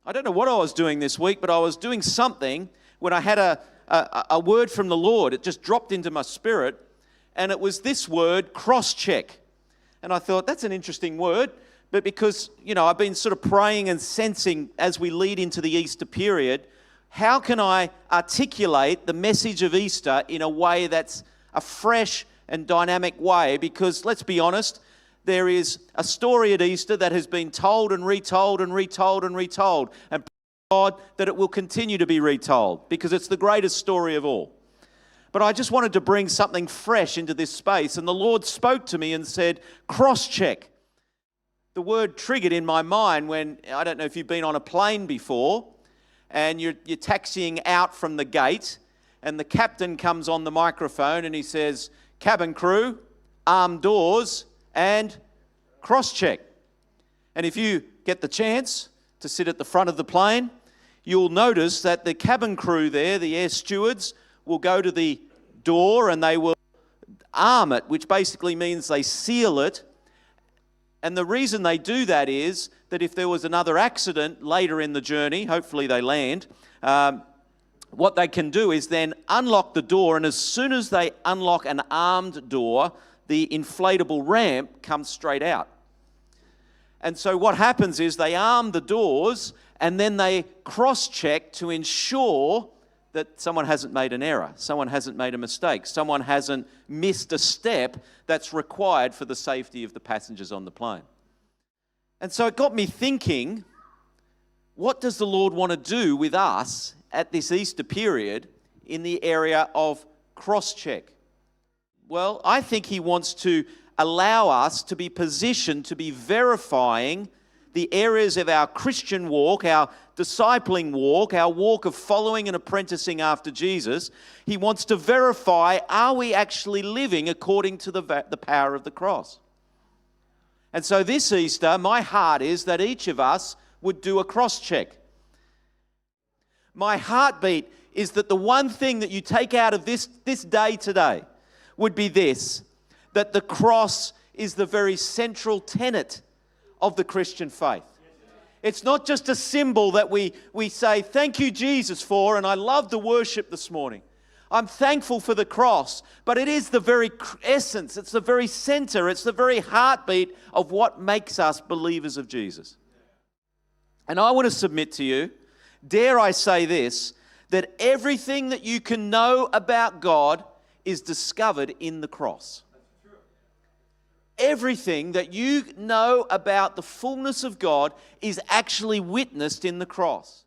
I don't know what I was doing this week, but I was doing something when I had a word from the Lord. It just dropped into my spirit, and it was this word, cross-check. And I thought, that's an interesting word, but because, I've been sort of praying and sensing as we lead into the Easter period, how can I articulate the message of Easter in a way that's a fresh and dynamic way? Because let's be honest, there is a story at Easter that has been told and retold and retold and retold. And God, that it will continue to be retold because it's the greatest story of all. But I just wanted to bring something fresh into this space. And the Lord spoke to me and said, cross-check. The word triggered in my mind when, I don't know if you've been on a plane before, and you're taxiing out from the gate, and the captain comes on the microphone and he says, cabin crew, armed doors, and cross-check. And if you get the chance to sit at the front of the plane, you'll notice that the cabin crew there, the air stewards, will go to the door and they will arm it, which basically means they seal it. And the reason they do that is that if there was another accident later in the journey, hopefully they land, what they can do is then unlock the door, and as soon as they unlock an armed door, the inflatable ramp comes straight out. And so what happens is they arm the doors and then they cross-check to ensure that someone hasn't made an error, someone hasn't made a mistake, someone hasn't missed a step that's required for the safety of the passengers on the plane. And so it got me thinking, what does the Lord want to do with us at this Easter period in the area of cross-check? Well, I think He wants to allow us to be positioned to be verifying the areas of our Christian walk, our discipling walk, our walk of following and apprenticing after Jesus. He wants to verify, are we actually living according to the power of the cross? And so this Easter, my heart is that each of us would do a cross-check. My heartbeat is that the one thing that you take out of this day today would be this, that the cross is the very central tenet of the Christian faith. It's not just a symbol that we say, thank you, Jesus, for, and I love the worship this morning. I'm thankful for the cross, but it is the very essence, it's the very center, it's the very heartbeat of what makes us believers of Jesus. And I want to submit to you, dare I say this, that everything that you can know about God is discovered in the cross. Everything that you know about the fullness of God is actually witnessed in the cross.